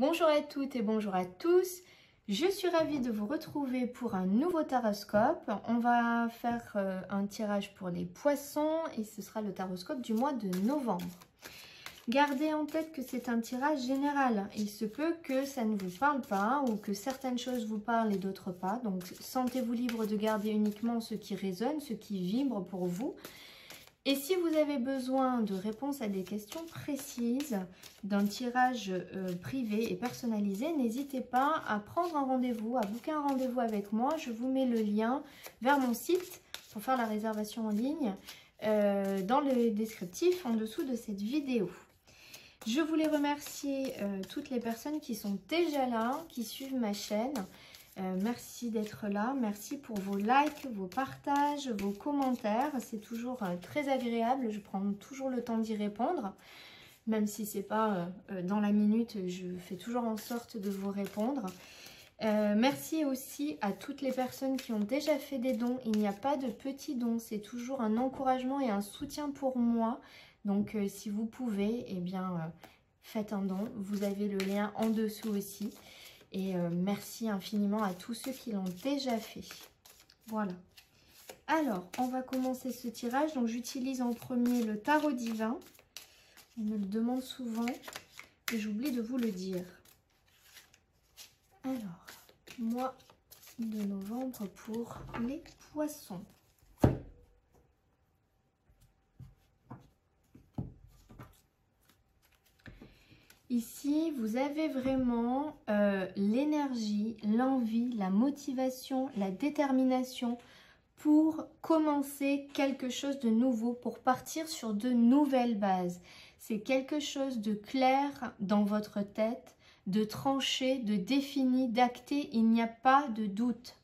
Bonjour à toutes et bonjour à tous. Je suis ravie de vous retrouver pour un nouveau taroscope. On va faire un tirage pour les poissons et ce sera le taroscope du mois de novembre. Gardez en tête que c'est un tirage général. Il se peut que ça ne vous parle pas ou que certaines choses vous parlent et d'autres pas. Donc sentez-vous libre de garder uniquement ce qui résonne, ce qui vibre pour vous. Et si vous avez besoin de réponses à des questions précises, d'un tirage privé et personnalisé, n'hésitez pas à prendre un rendez-vous, à booker un rendez-vous avec moi. Je vous mets le lien vers mon site pour faire la réservation en ligne dans le descriptif en dessous de cette vidéo. Je voulais remercier toutes les personnes qui sont déjà là, qui suivent ma chaîne. Merci d'être là, merci pour vos likes, vos partages, vos commentaires, c'est toujours très agréable, je prends toujours le temps d'y répondre, même si c'est pas dans la minute, je fais toujours en sorte de vous répondre. Merci aussi à toutes les personnes qui ont déjà fait des dons, il n'y a pas de petits dons, c'est toujours un encouragement et un soutien pour moi, donc si vous pouvez, eh bien faites un don, vous avez le lien en dessous aussi. Et merci infiniment à tous ceux qui l'ont déjà fait. Voilà. Alors, on va commencer ce tirage. Donc, j'utilise en premier le tarot divin. On me le demande souvent et j'oublie de vous le dire. Alors, mois de novembre pour les poissons. Ici, vous avez vraiment l'énergie, l'envie, la motivation, la détermination pour commencer quelque chose de nouveau, pour partir sur de nouvelles bases. C'est quelque chose de clair dans votre tête, de tranché, de défini, d'acté. Il n'y a pas de doute.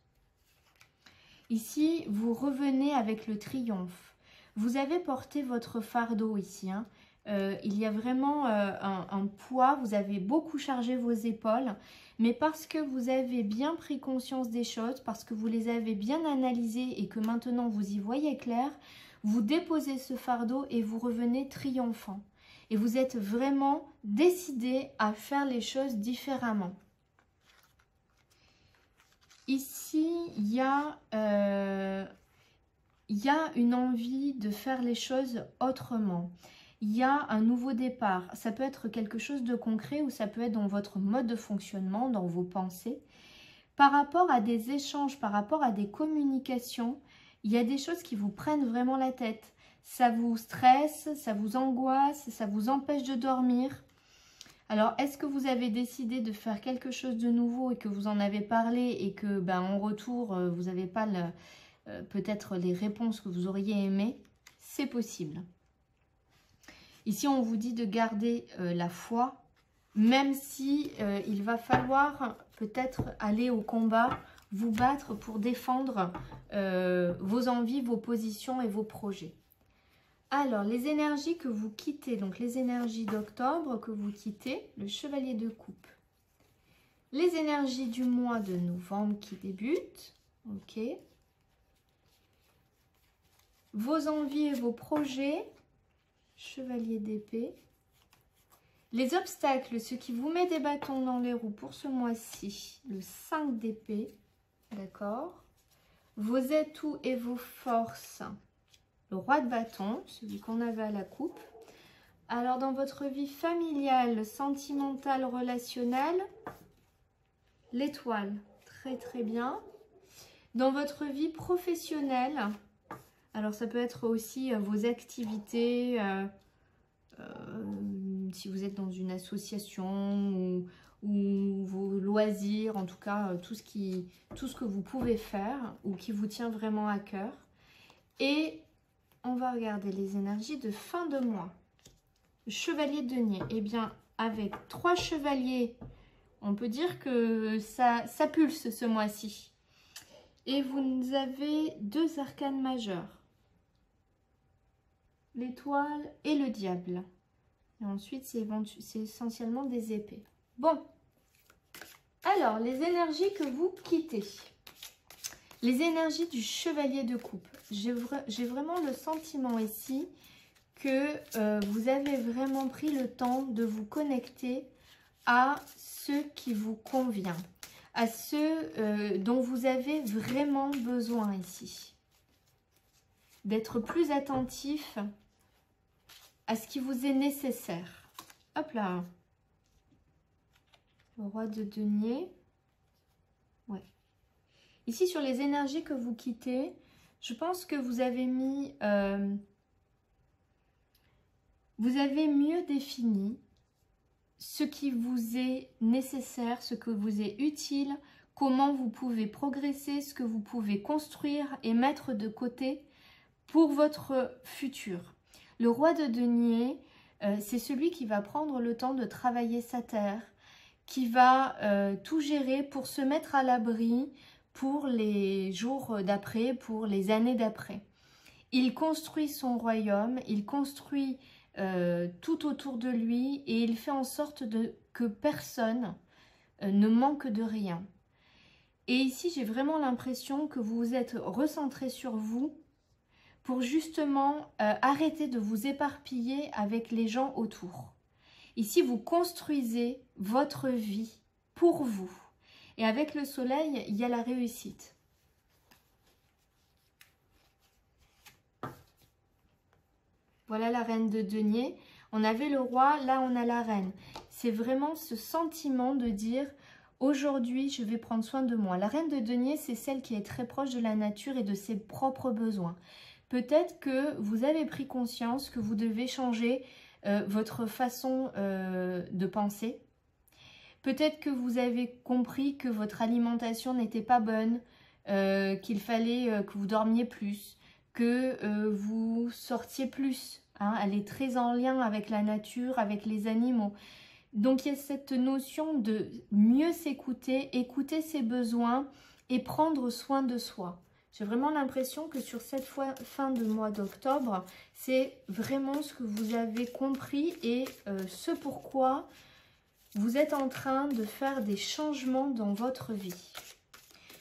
Ici, vous revenez avec le triomphe. Vous avez porté votre fardeau ici, hein. Il y a vraiment un poids, vous avez beaucoup chargé vos épaules, mais parce que vous avez bien pris conscience des choses, parce que vous les avez bien analysées et que maintenant vous y voyez clair, vous déposez ce fardeau et vous revenez triomphant. Et vous êtes vraiment décidé à faire les choses différemment. Ici, il y a une envie de faire les choses autrement. Il y a un nouveau départ. Ça peut être quelque chose de concret ou ça peut être dans votre mode de fonctionnement, dans vos pensées. Par rapport à des échanges, par rapport à des communications, il y a des choses qui vous prennent vraiment la tête. Ça vous stresse, ça vous angoisse, ça vous empêche de dormir. Alors, est-ce que vous avez décidé de faire quelque chose de nouveau et que vous en avez parlé et que, en retour, vous n'avez pas peut-être les réponses que vous auriez aimées? C'est possible. Ici, on vous dit de garder la foi, même si il va falloir peut-être aller au combat, vous battre pour défendre vos envies, vos positions et vos projets. Alors, les énergies que vous quittez, donc les énergies d'octobre que vous quittez, le chevalier de coupe. Les énergies du mois de novembre qui débutent, ok. Vos envies et vos projets. Chevalier d'épée. Les obstacles, ce qui vous met des bâtons dans les roues pour ce mois-ci, le 5 d'épée, d'accord. Vos atouts et vos forces, le roi de bâton, celui qu'on avait à la coupe. Alors, dans votre vie familiale, sentimentale, relationnelle, l'étoile, très très bien. Dans votre vie professionnelle, alors, ça peut être aussi vos activités, si vous êtes dans une association ou vos loisirs, en tout cas, tout ce que vous pouvez faire ou qui vous tient vraiment à cœur. Et on va regarder les énergies de fin de mois. Chevalier de denier, eh bien, avec 3 chevaliers, on peut dire que ça pulse ce mois-ci. Et vous avez 2 arcanes majeures. L'étoile et le diable. Et ensuite, c'est essentiellement des épées. Bon. Alors, les énergies que vous quittez. Les énergies du chevalier de coupe. J'ai vraiment le sentiment ici que vous avez vraiment pris le temps de vous connecter à ce qui vous convient, à ce dont vous avez vraiment besoin ici. D'être plus attentif à ce qui vous est nécessaire. Hop là. Le roi de denier. Ouais. Ici, sur les énergies que vous quittez, je pense que vous avez mis... vous avez mieux défini ce qui vous est nécessaire, ce que vous est utile, comment vous pouvez progresser, ce que vous pouvez construire et mettre de côté pour votre futur. Le roi de denier, c'est celui qui va prendre le temps de travailler sa terre, qui va tout gérer pour se mettre à l'abri pour les jours d'après, pour les années d'après. Il construit son royaume, il construit tout autour de lui et il fait en sorte que personne ne manque de rien. Et ici, j'ai vraiment l'impression que vous vous êtes recentré sur vous pour justement arrêter de vous éparpiller avec les gens autour. Ici, vous construisez votre vie pour vous. Et avec le soleil, il y a la réussite. Voilà la reine de denier. On avait le roi, là on a la reine. C'est vraiment ce sentiment de dire, aujourd'hui je vais prendre soin de moi. La reine de denier, c'est celle qui est très proche de la nature et de ses propres besoins. Peut-être que vous avez pris conscience que vous devez changer votre façon de penser. Peut-être que vous avez compris que votre alimentation n'était pas bonne, qu'il fallait que vous dormiez plus, que vous sortiez plus. Hein, elle est très en lien avec la nature, avec les animaux. Donc il y a cette notion de mieux s'écouter, écouter ses besoins et prendre soin de soi. J'ai vraiment l'impression que sur cette fin de mois d'octobre, c'est vraiment ce que vous avez compris et ce pourquoi vous êtes en train de faire des changements dans votre vie.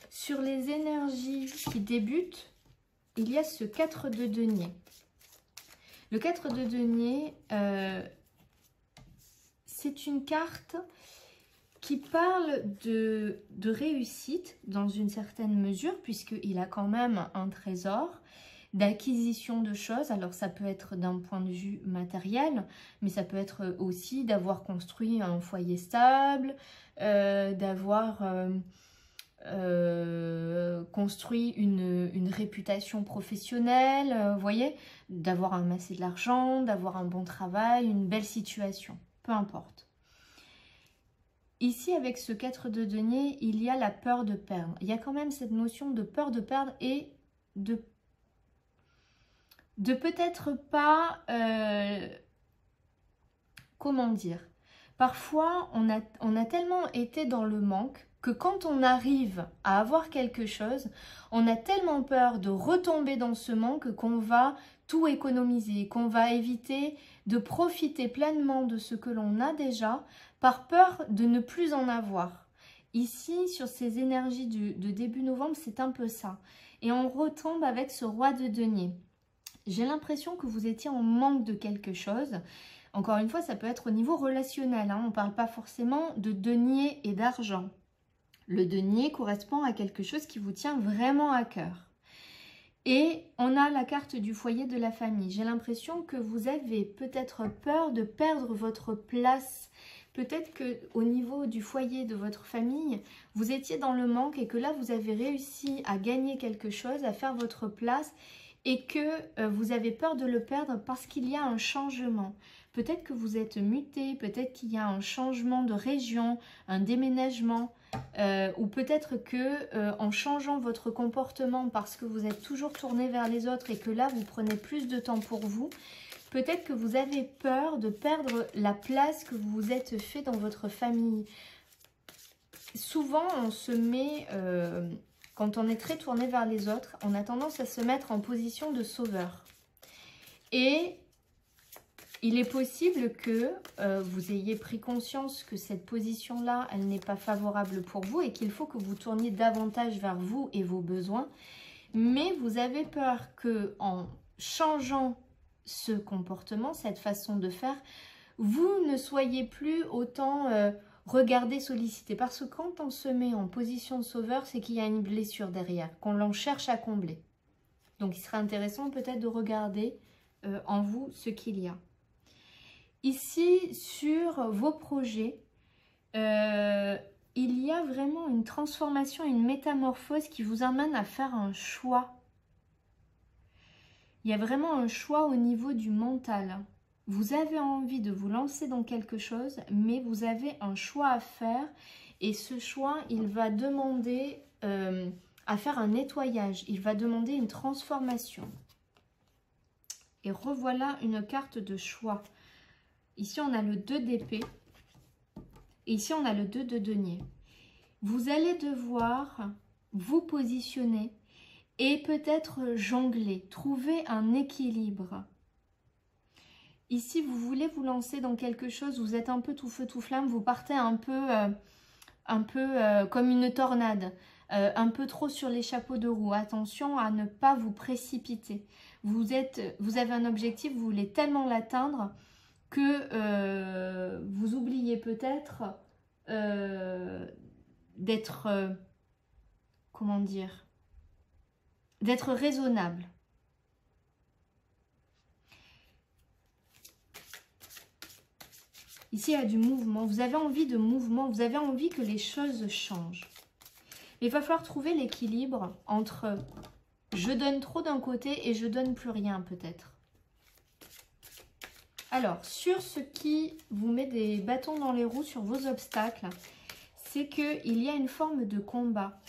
Sur les énergies qui débutent, il y a ce 4 de denier. Le 4 de denier, c'est une carte qui parle de réussite dans une certaine mesure, puisqu'il a quand même un trésor, d'acquisition de choses. Alors ça peut être d'un point de vue matériel, mais ça peut être aussi d'avoir construit un foyer stable, d'avoir construit une réputation professionnelle, vous voyez, d'avoir amassé de l'argent, d'avoir un bon travail, une belle situation, peu importe. Ici, avec ce 4 de denier, il y a la peur de perdre. Il y a quand même cette notion de peur de perdre et de peut-être pas... comment dire? Parfois, on a tellement été dans le manque que quand on arrive à avoir quelque chose, on a tellement peur de retomber dans ce manque qu'on va tout économiser, qu'on va éviter de profiter pleinement de ce que l'on a déjà par peur de ne plus en avoir. Ici, sur ces énergies de début novembre, c'est un peu ça. Et on retombe avec ce roi de denier. J'ai l'impression que vous étiez en manque de quelque chose. Encore une fois, ça peut être au niveau relationnel. Hein. On ne parle pas forcément de denier et d'argent. Le denier correspond à quelque chose qui vous tient vraiment à cœur. Et on a la carte du foyer de la famille. J'ai l'impression que vous avez peut-être peur de perdre votre place. Peut-être qu'au niveau du foyer de votre famille, vous étiez dans le manque et que là, vous avez réussi à gagner quelque chose, à faire votre place et que vous avez peur de le perdre parce qu'il y a un changement. Peut-être que vous êtes muté, peut-être qu'il y a un changement de région, un déménagement, ou peut-être que en changeant votre comportement parce que vous êtes toujours tourné vers les autres et que là vous prenez plus de temps pour vous, peut-être que vous avez peur de perdre la place que vous vous êtes fait dans votre famille. Souvent on se met, quand on est très tourné vers les autres, on a tendance à se mettre en position de sauveur. Et il est possible que vous ayez pris conscience que cette position-là, elle n'est pas favorable pour vous et qu'il faut que vous tourniez davantage vers vous et vos besoins. Mais vous avez peur qu'en changeant ce comportement, cette façon de faire, vous ne soyez plus autant regardez, sollicitez. Parce que quand on se met en position de sauveur, c'est qu'il y a une blessure derrière, qu'on l'en cherche à combler. Donc, il serait intéressant peut-être de regarder en vous ce qu'il y a. Ici, sur vos projets, il y a vraiment une transformation, une métamorphose qui vous amène à faire un choix. Il y a vraiment un choix au niveau du mental. Vous avez envie de vous lancer dans quelque chose, mais vous avez un choix à faire. Et ce choix, il va demander à faire un nettoyage. Il va demander une transformation. Et revoilà une carte de choix. Ici, on a le 2 d'épée. Et ici, on a le 2 de denier. Vous allez devoir vous positionner et peut-être jongler, trouver un équilibre. Ici, vous voulez vous lancer dans quelque chose, vous êtes un peu tout feu, tout flamme, vous partez un peu comme une tornade, un peu trop sur les chapeaux de roue. Attention à ne pas vous précipiter. Vous avez un objectif, vous voulez tellement l'atteindre que vous oubliez peut-être d'être, comment dire, d'être raisonnable. Ici, il y a du mouvement. Vous avez envie de mouvement, vous avez envie que les choses changent. Il va falloir trouver l'équilibre entre je donne trop d'un côté et je donne plus rien peut-être. Alors, sur ce qui vous met des bâtons dans les roues, sur vos obstacles, c'est qu'il y a une forme de combat.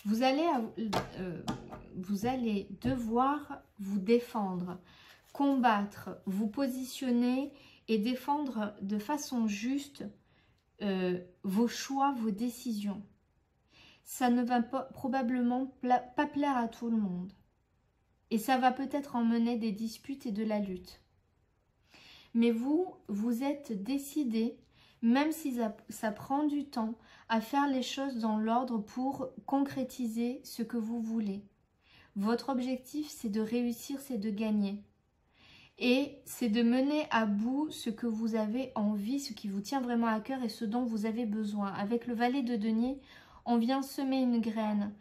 Vous allez devoir vous défendre, combattre, vous positionner et défendre de façon juste vos choix, vos décisions. Ça ne va probablement pas plaire à tout le monde. Et ça va peut-être emmener des disputes et de la lutte. Mais vous êtes décidé, même si ça prend du temps, à faire les choses dans l'ordre pour concrétiser ce que vous voulez. Votre objectif, c'est de réussir, c'est de gagner. Et c'est de mener à bout ce que vous avez envie, ce qui vous tient vraiment à cœur et ce dont vous avez besoin. Avec le valet de denier, on vient semer une graine.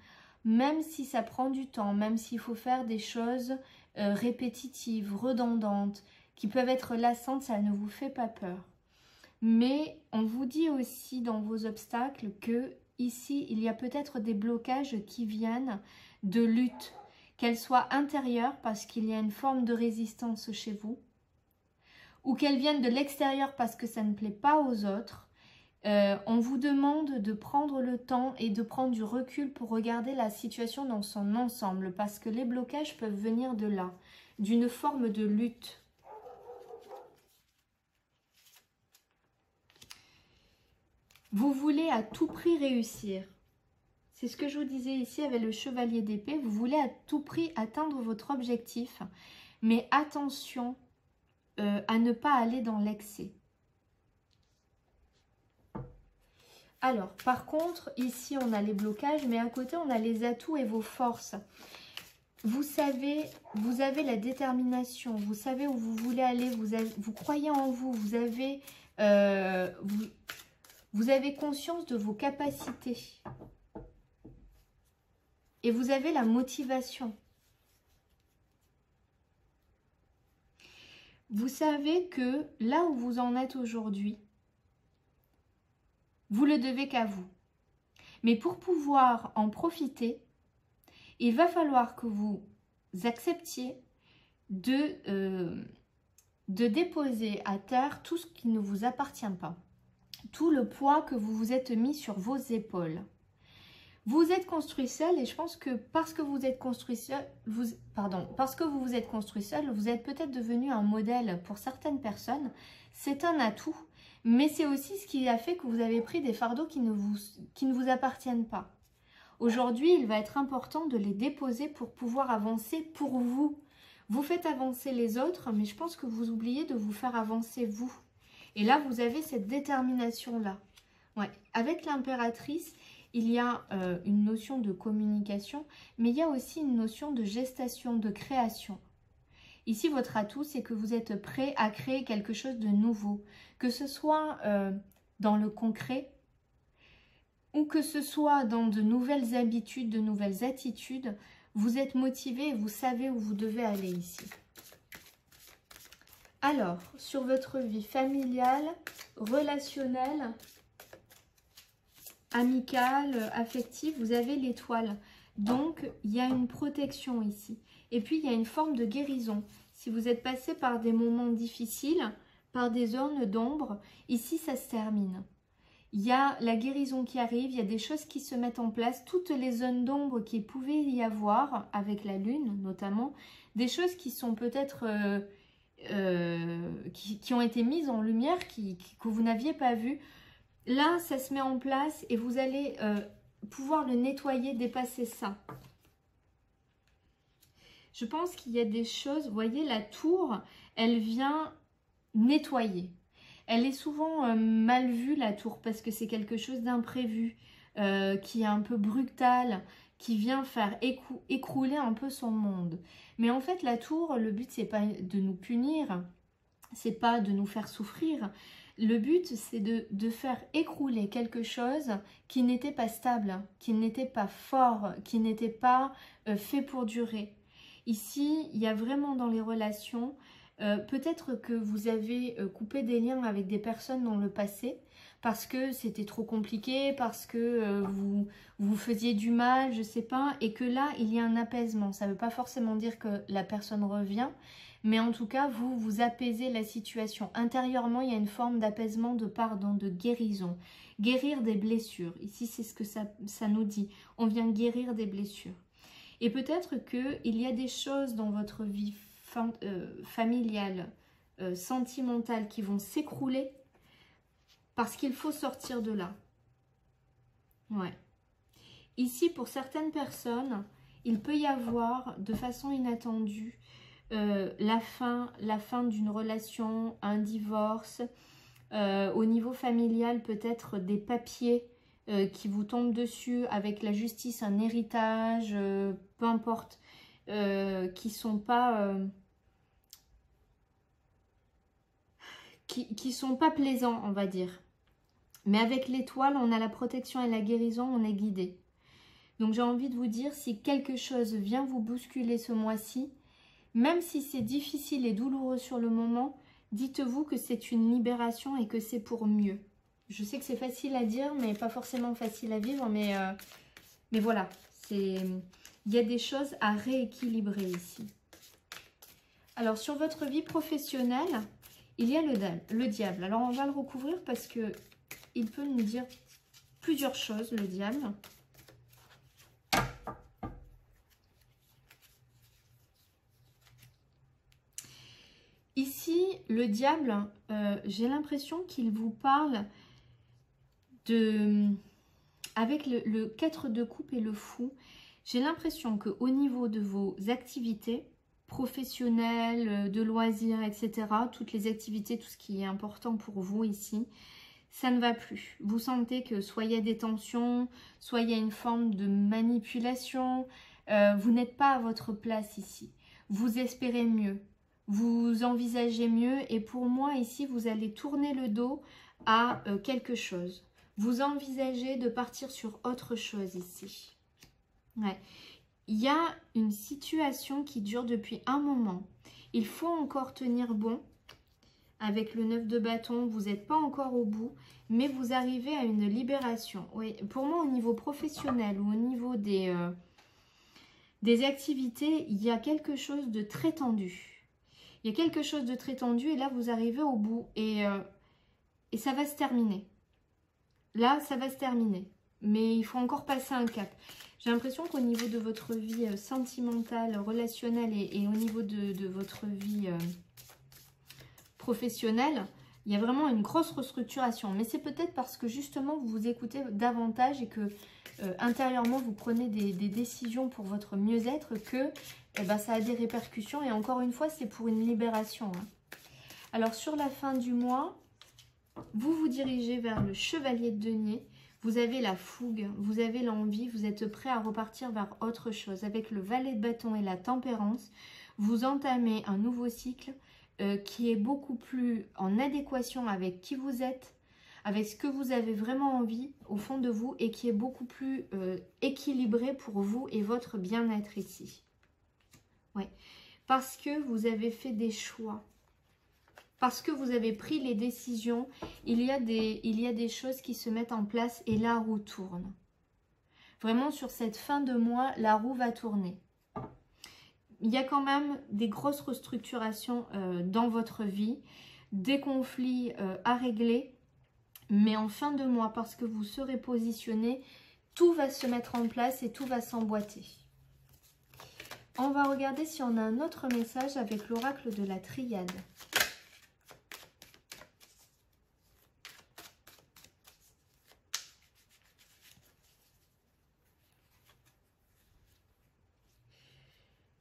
Même si ça prend du temps, même s'il faut faire des choses répétitives, redondantes, qui peuvent être lassantes, ça ne vous fait pas peur. Mais on vous dit aussi dans vos obstacles que ici, il y a peut-être des blocages qui viennent de lutte, qu'elles soient intérieures parce qu'il y a une forme de résistance chez vous, ou qu'elles viennent de l'extérieur parce que ça ne plaît pas aux autres. On vous demande de prendre le temps et de prendre du recul pour regarder la situation dans son ensemble, parce que les blocages peuvent venir de là, d'une forme de lutte. Vous voulez à tout prix réussir. C'est ce que je vous disais ici avec le chevalier d'épée. Vous voulez à tout prix atteindre votre objectif, mais attention à ne pas aller dans l'excès. Alors, par contre, ici, on a les blocages, mais à côté, on a les atouts et vos forces. Vous savez, vous avez la détermination, vous savez où vous voulez aller, vous croyez en vous, vous avez conscience de vos capacités. Et vous avez la motivation. Vous savez que là où vous en êtes aujourd'hui, vous le devez qu'à vous. Mais pour pouvoir en profiter, il va falloir que vous acceptiez de déposer à terre tout ce qui ne vous appartient pas. Tout le poids que vous vous êtes mis sur vos épaules. Vous êtes construit seul et je pense que parce que vous êtes construit seul, parce que vous vous êtes construit seul, vous êtes peut-être devenu un modèle pour certaines personnes. C'est un atout. Mais c'est aussi ce qui a fait que vous avez pris des fardeaux qui ne vous appartiennent pas. Aujourd'hui, il va être important de les déposer pour pouvoir avancer pour vous. Vous faites avancer les autres, mais je pense que vous oubliez de vous faire avancer vous. Et là, vous avez cette détermination-là. Ouais. Avec l'impératrice, il y a une notion de communication, mais il y a aussi une notion de gestation, de création. Ici, votre atout, c'est que vous êtes prêt à créer quelque chose de nouveau. Que ce soit dans le concret ou que ce soit dans de nouvelles habitudes, de nouvelles attitudes, vous êtes motivé et vous savez où vous devez aller ici. Alors, sur votre vie familiale, relationnelle, amicale, affective, vous avez l'étoile. Donc, il y a une protection ici. Et puis, il y a une forme de guérison. Si vous êtes passé par des moments difficiles, par des zones d'ombre, ici, ça se termine. Il y a la guérison qui arrive, il y a des choses qui se mettent en place, toutes les zones d'ombre qu'il pouvait y avoir, avec la lune notamment, des choses qui sont peut-être... qui ont été mises en lumière, que vous n'aviez pas vues. Là, ça se met en place et vous allez pouvoir le nettoyer, dépasser ça. Je pense qu'il y a des choses, vous voyez, la tour, elle vient nettoyer. Elle est souvent mal vue, la tour, parce que c'est quelque chose d'imprévu, qui est un peu brutal, qui vient faire écrouler un peu son monde. Mais en fait, la tour, le but, c'est pas de nous punir, c'est pas de nous faire souffrir. Le but, c'est de faire écrouler quelque chose qui n'était pas stable, qui n'était pas fort, qui n'était pas fait pour durer. Ici, il y a vraiment dans les relations, peut-être que vous avez coupé des liens avec des personnes dans le passé, parce que c'était trop compliqué, parce que vous faisiez du mal, je sais pas, et que là, il y a un apaisement. Ça ne veut pas forcément dire que la personne revient, mais en tout cas, vous apaisez la situation. Intérieurement, il y a une forme d'apaisement, de pardon, de guérison. Guérir des blessures. Ici, c'est ce que ça nous dit. On vient guérir des blessures. Et peut-être qu'il y a des choses dans votre vie familiale, sentimentale, qui vont s'écrouler, parce qu'il faut sortir de là. Ouais. Ici, pour certaines personnes, il peut y avoir, de façon inattendue, la fin d'une relation, un divorce. Au niveau familial, peut-être des papiers qui vous tombent dessus avec la justice, un héritage, peu importe, qui sont pas... qui sont pas plaisants, on va dire. Mais avec l'étoile, on a la protection et la guérison, on est guidé. Donc j'ai envie de vous dire, si quelque chose vient vous bousculer ce mois-ci, même si c'est difficile et douloureux sur le moment, dites-vous que c'est une libération et que c'est pour mieux. Je sais que c'est facile à dire, mais pas forcément facile à vivre, mais voilà. Il y a des choses à rééquilibrer ici. Alors sur votre vie professionnelle, il y a le diable. Alors on va le recouvrir parce que il peut nous dire plusieurs choses, le diable. Ici, le diable, j'ai l'impression qu'il vous parle de... Avec le 4 de coupe et le fou, j'ai l'impression qu'au niveau de vos activités professionnelles, de loisirs, etc., toutes les activités, tout ce qui est important pour vous ici, ça ne va plus. Vous sentez que soit il y a des tensions, soit il y a une forme de manipulation. Vous n'êtes pas à votre place ici. Vous espérez mieux. Vous envisagez mieux. Et pour moi, ici, vous allez tourner le dos à quelque chose. Vous envisagez de partir sur autre chose ici. Ouais. Il y a une situation qui dure depuis un moment. Il faut encore tenir bon. Avec le 9 de bâton, vous n'êtes pas encore au bout, mais vous arrivez à une libération. Oui, pour moi, au niveau professionnel ou au niveau des activités, il y a quelque chose de très tendu. Il y a quelque chose de très tendu et là, vous arrivez au bout et ça va se terminer. Là, ça va se terminer, mais il faut encore passer un cap. J'ai l'impression qu'au niveau de votre vie sentimentale, relationnelle et au niveau de votre vie... professionnel, il y a vraiment une grosse restructuration. Mais c'est peut-être parce que justement vous vous écoutez davantage et que intérieurement vous prenez des décisions pour votre mieux-être que ça a des répercussions. Et encore une fois, c'est pour une libération. Hein. Alors sur la fin du mois, vous vous dirigez vers le chevalier de denier. Vous avez la fougue, vous avez l'envie, vous êtes prêt à repartir vers autre chose. Avec le valet de bâton et la tempérance, vous entamez un nouveau cycle qui est beaucoup plus en adéquation avec qui vous êtes, avec ce que vous avez vraiment envie au fond de vous et qui est beaucoup plus équilibré pour vous et votre bien-être ici. Ouais. Parce que vous avez fait des choix. Parce que vous avez pris les décisions, il y a des choses qui se mettent en place et la roue tourne. Vraiment, sur cette fin de mois, la roue va tourner. Il y a quand même des grosses restructurations dans votre vie, des conflits à régler, mais en fin de mois, parce que vous serez positionné, tout va se mettre en place et tout va s'emboîter. On va regarder si on a un autre message avec l'oracle de la Triade.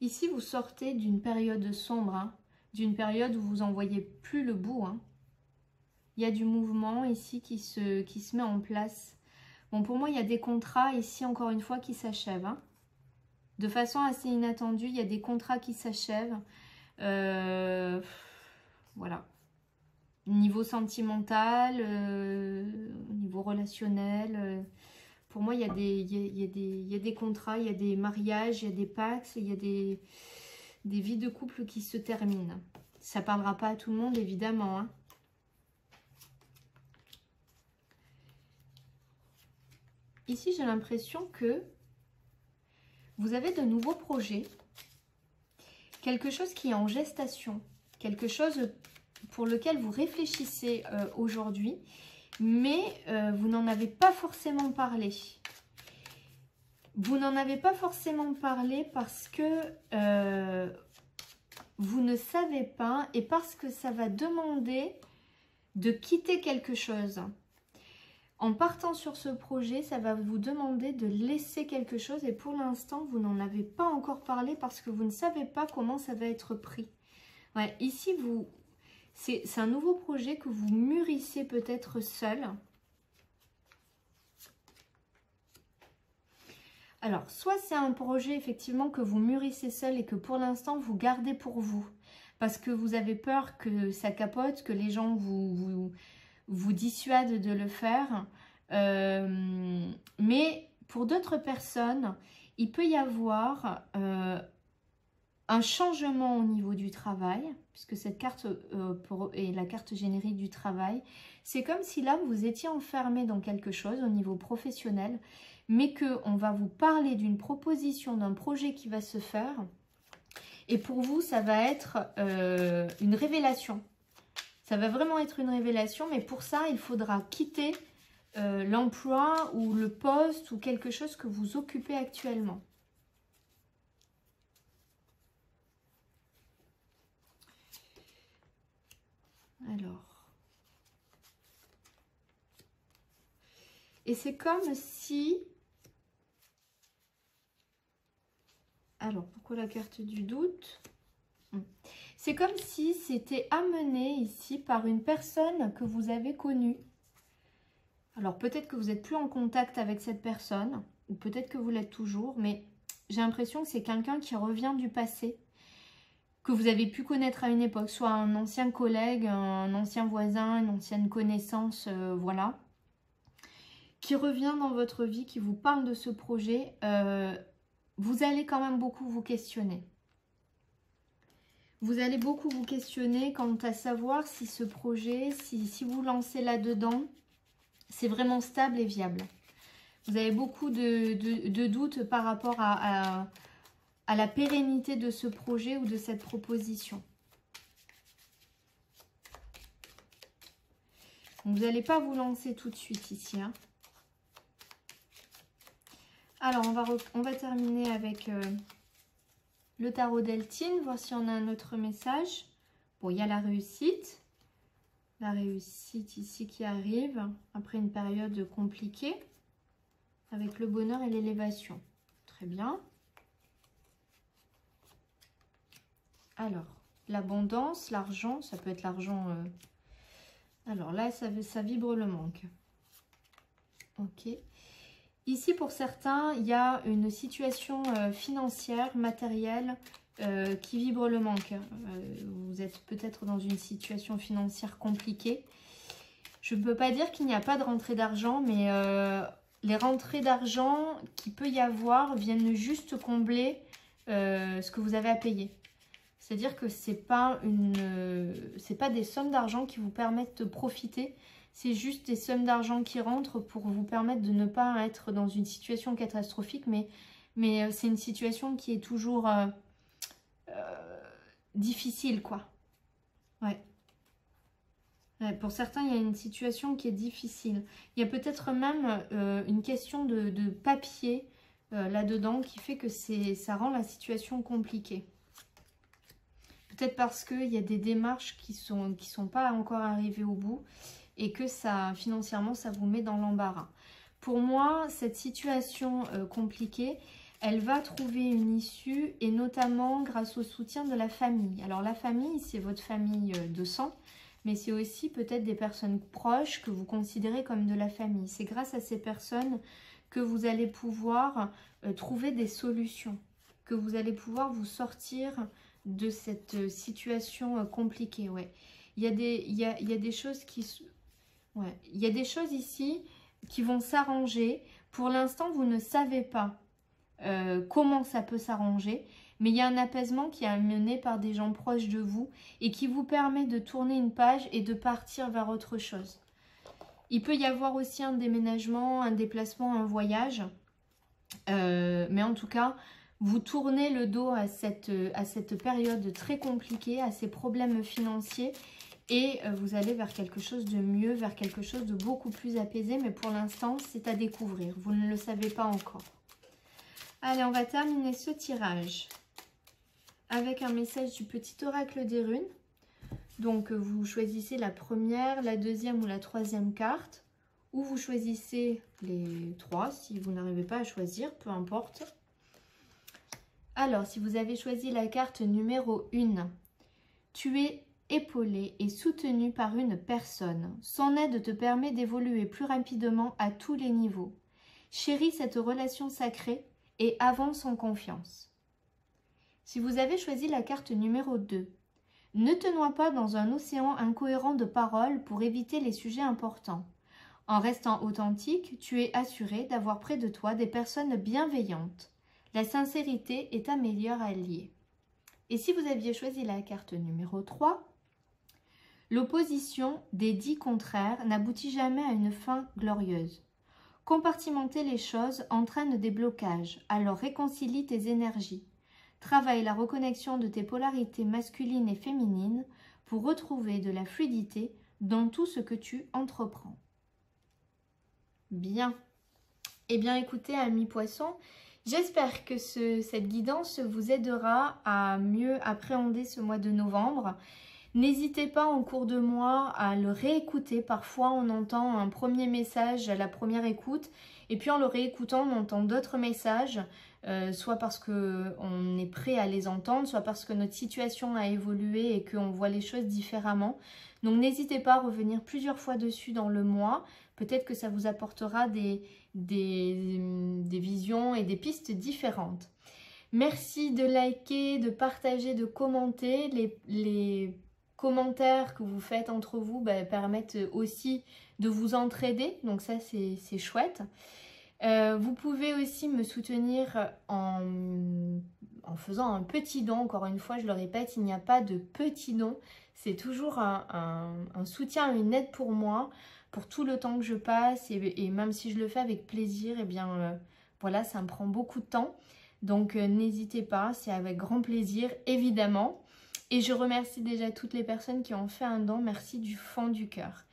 Ici, vous sortez d'une période sombre, hein, d'une période où vous n'en voyez plus le bout. Hein. Il y a du mouvement ici qui se met en place. Bon, pour moi, il y a des contrats ici, encore une fois, qui s'achèvent. Hein. De façon assez inattendue, il y a des contrats qui s'achèvent. Voilà. Niveau sentimental, niveau relationnel... Pour moi, il y a des contrats, il y a des mariages, il y a des pactes, il y a des vies de couple qui se terminent. Ça ne parlera pas à tout le monde, évidemment. Hein. Ici, j'ai l'impression que vous avez de nouveaux projets. Quelque chose qui est en gestation. Quelque chose pour lequel vous réfléchissez aujourd'hui. Mais vous n'en avez pas forcément parlé. Vous n'en avez pas forcément parlé parce que vous ne savez pas et parce que ça va demander de quitter quelque chose. En partant sur ce projet, ça va vous demander de laisser quelque chose et pour l'instant, vous n'en avez pas encore parlé parce que vous ne savez pas comment ça va être pris. Ouais, ici, c'est un nouveau projet que vous mûrissez peut-être seul. Alors, soit c'est un projet effectivement que vous mûrissez seul et que pour l'instant vous gardez pour vous. Parce que vous avez peur que ça capote, que les gens vous dissuadent de le faire. Mais pour d'autres personnes, il peut y avoir... un changement au niveau du travail, puisque cette carte est la carte générique du travail. C'est comme si là, vous étiez enfermé dans quelque chose au niveau professionnel, mais qu'on va vous parler d'une proposition, d'un projet qui va se faire. Et pour vous, ça va être une révélation. Ça va vraiment être une révélation, mais pour ça, il faudra quitter l'emploi ou le poste ou quelque chose que vous occupez actuellement. Alors, et c'est comme si, alors pourquoi la carte du doute? C'est comme si c'était amené ici par une personne que vous avez connue. Alors peut-être que vous n'êtes plus en contact avec cette personne, ou peut-être que vous l'êtes toujours, mais j'ai l'impression que c'est quelqu'un qui revient du passé, que vous avez pu connaître à une époque, soit un ancien collègue, un ancien voisin, une ancienne connaissance, voilà, qui revient dans votre vie, qui vous parle de ce projet, vous allez quand même beaucoup vous questionner. Vous allez beaucoup vous questionner quant à savoir si ce projet, si vous lancez là-dedans, c'est vraiment stable et viable. Vous avez beaucoup de doutes par rapport à la pérennité de ce projet ou de cette proposition. Donc, vous n'allez pas vous lancer tout de suite ici. Hein. Alors, on va terminer avec le tarot d'Eltine, voir si on a un autre message. Bon, il y a la réussite. La réussite ici qui arrive après une période compliquée avec le bonheur et l'élévation. Très bien. Alors, l'abondance, l'argent, ça peut être l'argent... Alors là, ça vibre le manque. Ok. Ici, pour certains, il y a une situation financière, matérielle, qui vibre le manque. Vous êtes peut-être dans une situation financière compliquée. Je ne peux pas dire qu'il n'y a pas de rentrée d'argent, mais les rentrées d'argent qu'il peut y avoir viennent juste combler ce que vous avez à payer. C'est-à-dire que c'est pas des sommes d'argent qui vous permettent de profiter. C'est juste des sommes d'argent qui rentrent pour vous permettre de ne pas être dans une situation catastrophique. Mais c'est une situation qui est toujours difficile, quoi. Ouais. Ouais. Pour certains, il y a une situation qui est difficile. Il y a peut-être même une question de papier là-dedans qui fait que ça rend la situation compliquée. Peut-être parce qu'il y a des démarches qui sont pas encore arrivées au bout et que financièrement, ça vous met dans l'embarras. Pour moi, cette situation compliquée, elle va trouver une issue et notamment grâce au soutien de la famille. Alors la famille, c'est votre famille de sang, mais c'est aussi peut-être des personnes proches que vous considérez comme de la famille. C'est grâce à ces personnes que vous allez pouvoir trouver des solutions, que vous allez pouvoir vous sortir de cette situation compliquée. Ouais. Il y a des choses qui... Ouais. Il y a des choses ici qui vont s'arranger. Pour l'instant, vous ne savez pas comment ça peut s'arranger, mais il y a un apaisement qui est amené par des gens proches de vous et qui vous permet de tourner une page et de partir vers autre chose. Il peut y avoir aussi un déménagement, un déplacement, un voyage, mais en tout cas, vous tournez le dos à cette période très compliquée, à ces problèmes financiers et vous allez vers quelque chose de mieux, vers quelque chose de beaucoup plus apaisé, mais pour l'instant, c'est à découvrir. Vous ne le savez pas encore. Allez, on va terminer ce tirage avec un message du petit oracle des runes. Donc, vous choisissez la première, la deuxième ou la troisième carte, ou vous choisissez les trois si vous n'arrivez pas à choisir, peu importe. Alors, si vous avez choisi la carte numéro 1, tu es épaulé et soutenu par une personne. Son aide te permet d'évoluer plus rapidement à tous les niveaux. Chéris cette relation sacrée et avance en confiance. Si vous avez choisi la carte numéro 2, ne te noie pas dans un océan incohérent de paroles pour éviter les sujets importants. En restant authentique, tu es assuré d'avoir près de toi des personnes bienveillantes. La sincérité est ta meilleure alliée. Et si vous aviez choisi la carte numéro 3, l'opposition des 10 contraires n'aboutit jamais à une fin glorieuse. Compartimenter les choses entraîne des blocages, alors réconcilie tes énergies. Travaille la reconnexion de tes polarités masculines et féminines pour retrouver de la fluidité dans tout ce que tu entreprends. Bien. Eh bien, écoutez, amis poissons, j'espère que cette guidance vous aidera à mieux appréhender ce mois de novembre. N'hésitez pas en cours de mois à le réécouter. Parfois, on entend un premier message à la première écoute et puis en le réécoutant, on entend d'autres messages, soit parce qu'on est prêt à les entendre, soit parce que notre situation a évolué et qu'on voit les choses différemment. Donc, n'hésitez pas à revenir plusieurs fois dessus dans le mois. Peut-être que ça vous apportera des visions et des pistes différentes. Merci de liker, de partager, de commenter. Les commentaires que vous faites entre vous permettent aussi de vous entraider. Donc ça, c'est chouette. Vous pouvez aussi me soutenir en faisant un petit don. Encore une fois, je le répète, il n'y a pas de petit don. C'est toujours un soutien, une aide pour moi, pour tout le temps que je passe. Et même si je le fais avec plaisir, eh bien voilà, ça me prend beaucoup de temps. Donc n'hésitez pas, c'est avec grand plaisir, évidemment. Et je remercie déjà toutes les personnes qui ont fait un don. Merci du fond du cœur.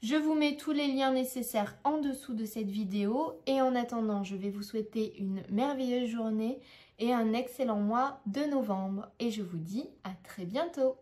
Je vous mets tous les liens nécessaires en dessous de cette vidéo. Et en attendant, je vais vous souhaiter une merveilleuse journée et un excellent mois de novembre. Et je vous dis à très bientôt.